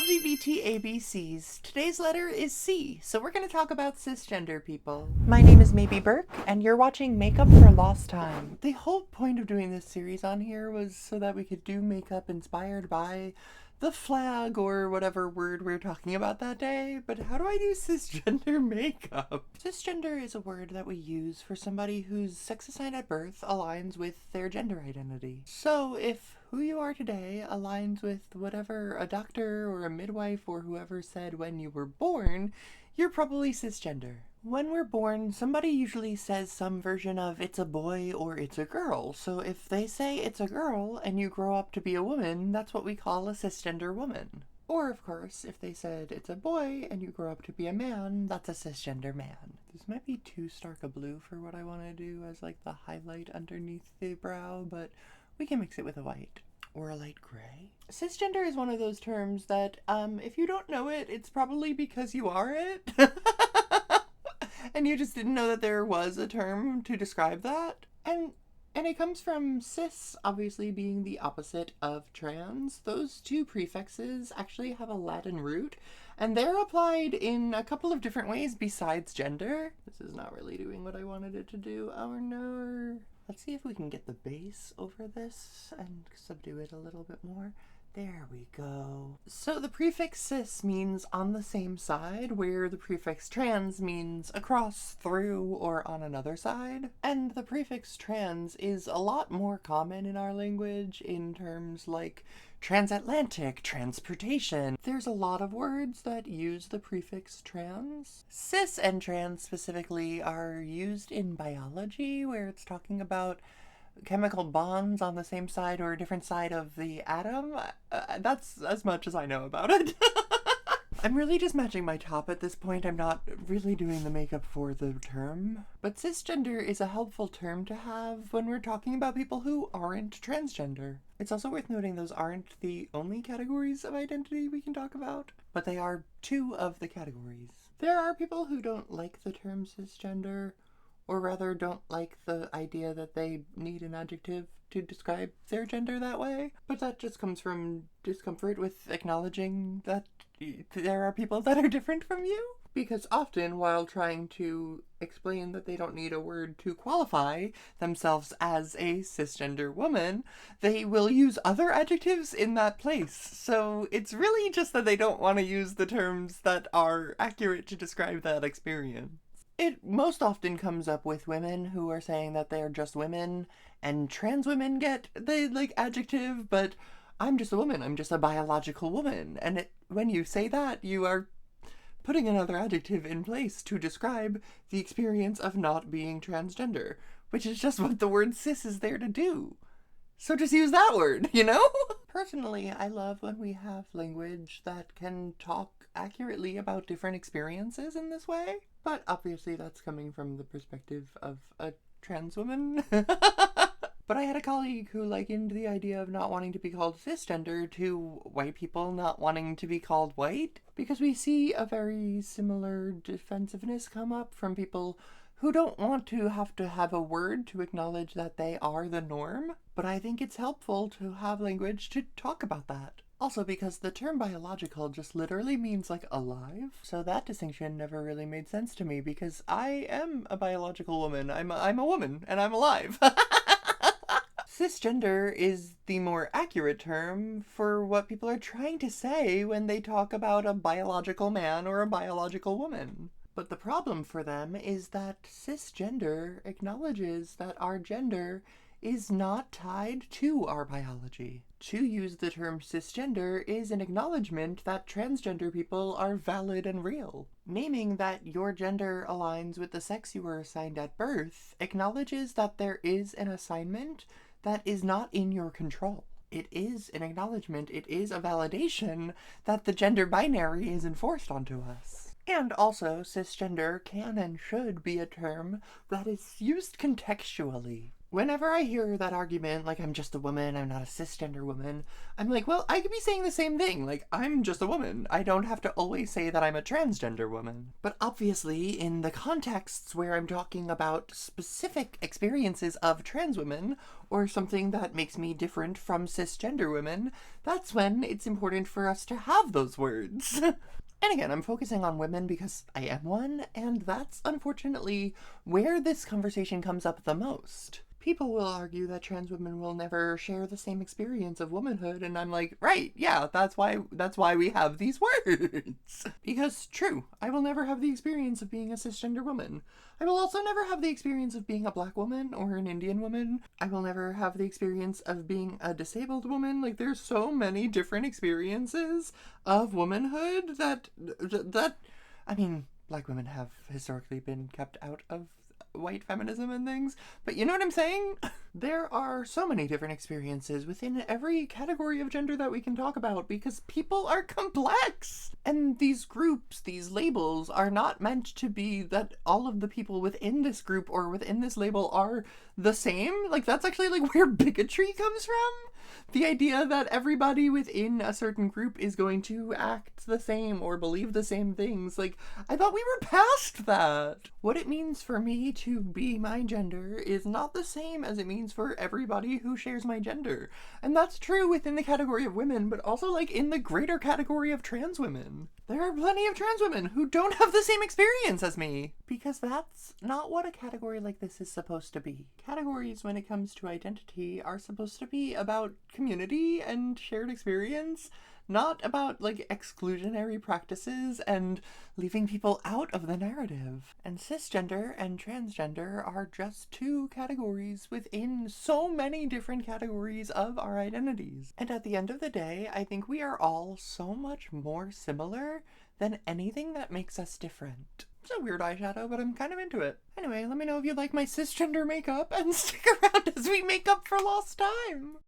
LGBT ABCs. Today's letter is C, so we're going to talk about cisgender people. My name is Maybe Burke, and you're watching Makeup for Lost Time. The whole point of doing this series on here was so that we could do makeup inspired by the flag or whatever word we're talking about that day, but how do I do cisgender makeup? Cisgender is a word that we use for somebody whose sex assigned at birth aligns with their gender identity. So if who you are today aligns with whatever a doctor or a midwife or whoever said when you were born, you're probably cisgender. When we're born, somebody usually says some version of it's a boy or it's a girl. So if they say it's a girl and you grow up to be a woman, that's what we call a cisgender woman. Or, of course, if they said it's a boy and you grow up to be a man, that's a cisgender man. This might be too stark a blue for what I want to do as like the highlight underneath the brow, but we can mix it with a white. Or a light gray. Cisgender is one of those terms that, if you don't know it, it's probably because you are it. And you just didn't know that there was a term to describe that. And it comes from cis, obviously being the opposite of trans. Those two prefixes actually have a Latin root, and they're applied in a couple of different ways besides gender. This is not really doing what I wanted it to do. Oh no. Let's see if we can get the base over this and subdue it a little bit more. There we go. So the prefix cis means on the same side, where the prefix trans means across, through, or on another side. And the prefix trans is a lot more common in our language in terms like transatlantic, transportation. There's a lot of words that use the prefix trans. Cis and trans specifically are used in biology, where it's talking about chemical bonds on the same side or a different side of the atom. That's as much as I know about it. I'm really just matching my top at this point. I'm not really doing the makeup for the term. But cisgender is a helpful term to have when we're talking about people who aren't transgender. It's also worth noting those aren't the only categories of identity we can talk about, but they are two of the categories. There are people who don't like the term cisgender, or rather don't like the idea that they need an adjective to describe their gender that way. But that just comes from discomfort with acknowledging that there are people that are different from you. Because often, while trying to explain that they don't need a word to qualify themselves as a cisgender woman, they will use other adjectives in that place. So it's really just that they don't want to use the terms that are accurate to describe that experience. It most often comes up with women who are saying that they're just women, and trans women get the adjective, but I'm just a woman, I'm just a biological woman. And when you say that, you are putting another adjective in place to describe the experience of not being transgender, which is just what the word cis is there to do. So just use that word, you know? Personally, I love when we have language that can talk accurately about different experiences in this way. But obviously that's coming from the perspective of a trans woman. But I had a colleague who likened the idea of not wanting to be called cisgender to white people not wanting to be called white, because we see a very similar defensiveness come up from people who don't want to have a word to acknowledge that they are the norm. But I think it's helpful to have language to talk about that. Also because the term biological just literally means like alive, so that distinction never really made sense to me because I am a biological woman. I'm a woman and I'm alive. Cisgender is the more accurate term for what people are trying to say when they talk about a biological man or a biological woman. But the problem for them is that cisgender acknowledges that our gender is not tied to our biology. To use the term cisgender is an acknowledgement that transgender people are valid and real. Naming that your gender aligns with the sex you were assigned at birth acknowledges that there is an assignment that is not in your control. It is an acknowledgement, it is a validation that the gender binary is enforced onto us. And also, cisgender can and should be a term that is used contextually. Whenever I hear that argument, like I'm just a woman, I'm not a cisgender woman, I'm like, well, I could be saying the same thing. Like, I'm just a woman. I don't have to always say that I'm a transgender woman. But obviously, in the contexts where I'm talking about specific experiences of trans women, or something that makes me different from cisgender women, that's when it's important for us to have those words. And again, I'm focusing on women because I am one, and that's unfortunately where this conversation comes up the most. People will argue that trans women will never share the same experience of womanhood, and I'm like, right, yeah, that's why we have these words. Because true, I will never have the experience of being a cisgender woman. I will also never have the experience of being a black woman or an Indian woman. I will never have the experience of being a disabled woman. Like, there's so many different experiences of womanhood that I mean, black women have historically been kept out of white feminism and things, but you know what I'm saying? There are so many different experiences within every category of gender that we can talk about because people are complex. And these groups, these labels, are not meant to be that all of the people within this group or within this label are the same. Like, that's actually like where bigotry comes from. The idea that everybody within a certain group is going to act the same or believe the same things. Like, I thought we were past that. What it means for me to be my gender is not the same as it means for everybody who shares my gender. And that's true within the category of women, but also like in the greater category of trans women. There are plenty of trans women who don't have the same experience as me, because that's not what a category like this is supposed to be. Categories, when it comes to identity, are supposed to be about community and shared experience, not about like exclusionary practices and leaving people out of the narrative. And cisgender and transgender are just two categories within so many different categories of our identities. And at the end of the day, I think we are all so much more similar than anything that makes us different. It's a weird eyeshadow, but I'm kind of into it. Anyway, let me know if you like my cisgender makeup and stick around as we make up for lost time.